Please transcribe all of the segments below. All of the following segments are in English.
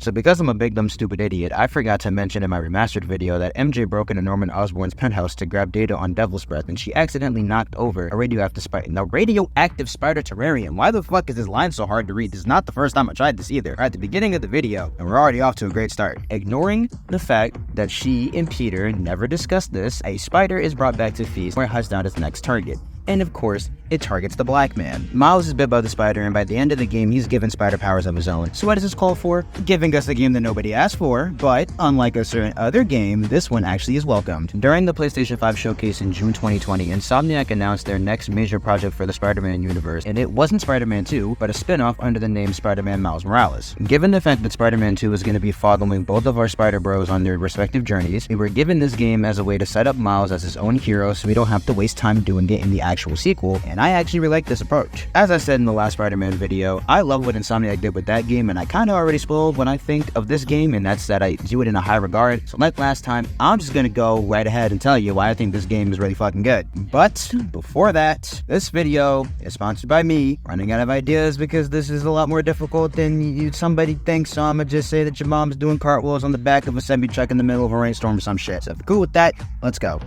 So because I'm a big dumb stupid idiot, I forgot to mention in my remastered video that MJ broke into Norman Osborn's penthouse to grab data on Devil's Breath, and she accidentally knocked over a radioactive spider. Now, radioactive spider terrarium. Why the fuck is this line so hard to read? This is not the first time I tried this either. At the beginning of the video, and we're already off to a great start. Ignoring the fact that she and Peter never discussed this, a spider is brought back to feast where it hunts down its next target. And of course, it targets the black man. Miles is bit by the spider, and by the end of the game, he's given spider powers of his own. So what does this call for? Giving us a game that nobody asked for, but unlike a certain other game, this one actually is welcomed. During the PlayStation 5 showcase in June 2020, Insomniac announced their next major project for the Spider-Man universe, and it wasn't Spider-Man 2, but a spin-off under the name Spider-Man Miles Morales. Given the fact that Spider-Man 2 is going to be following both of our Spider Bros on their respective journeys, we were given this game as a way to set up Miles as his own hero so we don't have to waste time doing it in the actual sequel, and I actually really like this approach. As I said in the last Spider-Man video, I love what Insomniac did with that game, and I kinda already spoiled when I think of this game, and that's that I do it in a high regard. So like last time, I'm just gonna go right ahead and tell you why I think this game is really fucking good. But before that, this video is sponsored by me running out of ideas because this is a lot more difficult than somebody thinks, so I'ma just say that your mom's doing cartwheels on the back of a semi-truck in the middle of a rainstorm or some shit. So if you're cool with that, let's go.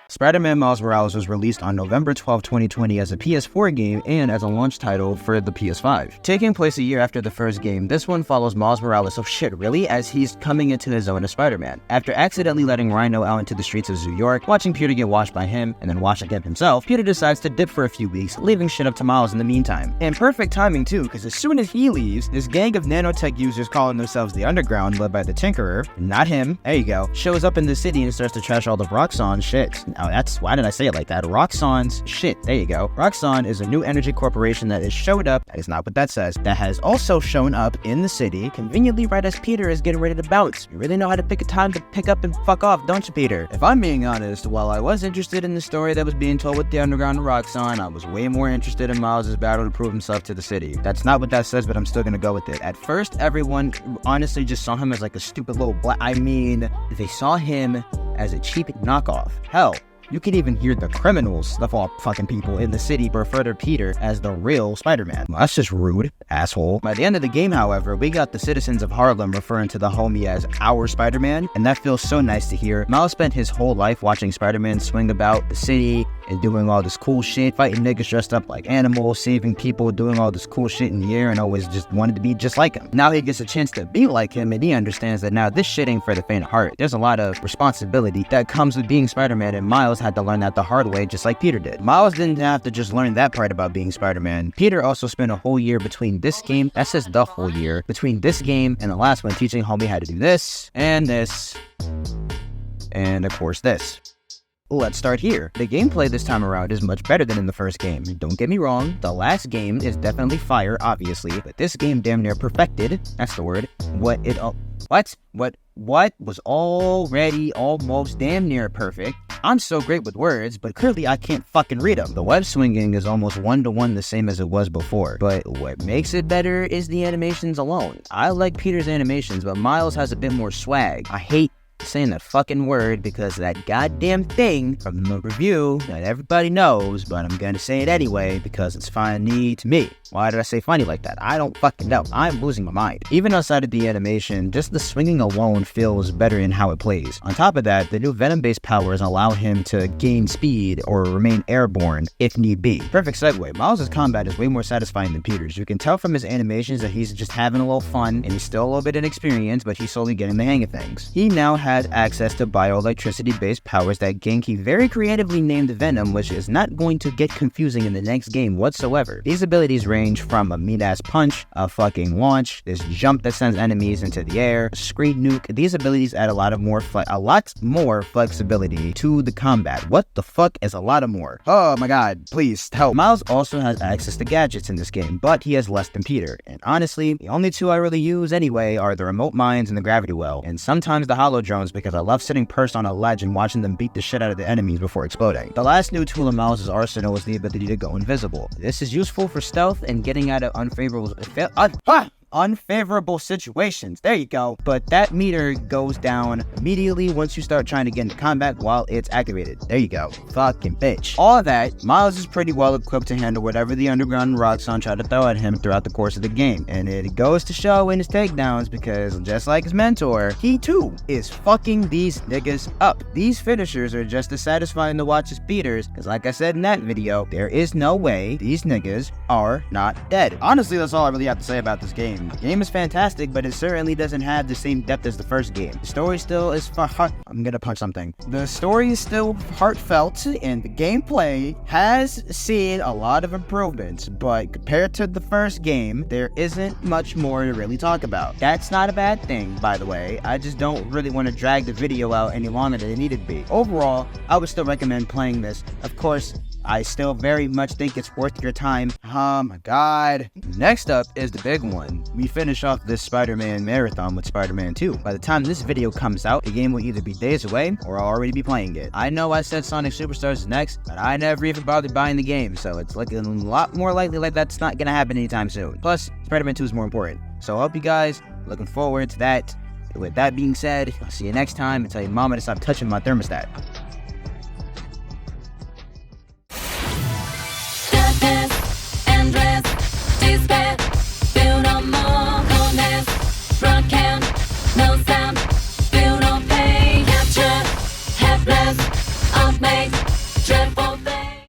Spider-Man Miles Morales was released on November 12, 2020 as a PS4 game and as a launch title for the PS5. Taking place a year after the first game, this one follows Miles Morales, as he's coming into his own as Spider-Man. After accidentally letting Rhino out into the streets of New York, watching Peter get washed by him, and then washed again himself, Peter decides to dip for a few weeks, leaving shit up to Miles in the meantime. And perfect timing too, because as soon as he leaves, this gang of nanotech users calling themselves the Underground, led by the Tinkerer, not him, there you go, shows up in the city and starts to trash all of Roxxon's shit. Now why did I say it like that? Roxxon's shit. There you go. Roxxon is a new energy corporation that has showed up, that is not what that says, that has also shown up in the city, conveniently right as Peter is getting ready to bounce. You really know how to pick a time to pick up and fuck off, don't you, Peter? If I'm being honest, while I was interested in the story that was being told with the Underground and Roxxon, I was way more interested in Miles' battle to prove himself to the city. That's not what that says, but I'm still gonna go with it. At first, everyone honestly just saw him as like a stupid little they saw him as a cheap knockoff. Hell, you could even hear the criminals, the fucking people in the city, refer to Peter as the real Spider-Man. Well, that's just rude, asshole. By the end of the game, however, we got the citizens of Harlem referring to the homie as our Spider-Man, and that feels so nice to hear. Miles spent his whole life watching Spider-Man swing about the city and doing all this cool shit, fighting niggas dressed up like animals, saving people, doing all this cool shit in the air, and always just wanted to be just like him. Now he gets a chance to be like him, and he understands that now this shit ain't for the faint of heart. There's a lot of responsibility that comes with being Spider-Man, and Miles had to learn that the hard way, just like Peter did. Miles didn't have to just learn that part about being Spider-Man. Peter also spent a whole year between this game, that says the whole year, between this game and the last one, teaching homie how to do this, and of course this. Let's start here. The gameplay this time around is much better than in the first game. Don't get me wrong, the last game is definitely fire, obviously, but this game damn near perfected, that's the word, what was already almost damn near perfect. I'm so great with words, but clearly I can't fucking read them. The web swinging is almost 1-to-1 the same as it was before, but what makes it better is the animations alone. I like Peter's animations, but Miles has a bit more swag. I hate saying that fucking word because that goddamn thing from the review that everybody knows, but I'm gonna say it anyway because it's funny to me. Why did I say funny like that? I don't fucking know. I'm losing my mind. Even outside of the animation, just the swinging alone feels better in how it plays. On top of that, the new Venom-based powers allow him to gain speed or remain airborne if need be. Perfect segue. Miles' combat is way more satisfying than Peter's. You can tell from his animations that he's just having a little fun and he's still a little bit inexperienced, but he's slowly getting the hang of things. He now has access to bioelectricity-based powers that Genki very creatively named Venom, which is not going to get confusing in the next game whatsoever. These abilities range from a meat-ass punch, a fucking launch, this jump that sends enemies into the air, a screen nuke. These abilities add a lot more flexibility to the combat. What the fuck is a lot of more? Oh my god, please help. Miles also has access to gadgets in this game, but he has less than Peter. And honestly, the only two I really use anyway are the remote mines and the gravity well, and sometimes the holo drones takedowns because I love sitting perched on a ledge and watching them beat the shit out of the enemies before exploding. The last new tool in Miles' arsenal is the ability to go invisible. This is useful for stealth and getting out of unfavorable situations. There you go. But that meter goes down immediately once you start trying to get into combat while it's activated. There you go. Fucking bitch. All of that, Miles is pretty well equipped to handle whatever the underground Roxxon try to throw at him throughout the course of the game. And it goes to show in his takedowns because just like his mentor, he too is fucking these niggas up. These finishers are just as satisfying to watch as beaters because like I said in that video, there is no way these niggas are not dead. Honestly, that's all I really have to say about this game. The game is fantastic, but it certainly doesn't have the same depth as the first game. The story still is I'm gonna punch something. The story is still heartfelt, and the gameplay has seen a lot of improvements, but compared to the first game, there isn't much more to really talk about. That's not a bad thing, by the way. I just don't really want to drag the video out any longer than it needed to be. Overall, I would still recommend playing this. Of course, I still very much think it's worth your time. Oh my god. Next up is the big one. We finish off this Spider-Man marathon with Spider-Man 2. By the time this video comes out, the game will either be days away or I'll already be playing it. I know I said Sonic Superstars is next, but I never even bothered buying the game, so it's looking a lot more likely like that's not gonna happen anytime soon. Plus, Spider-Man 2 is more important. So I hope you guys looking forward to that. With that being said, I'll see you next time and tell your mama to stop touching my thermostat.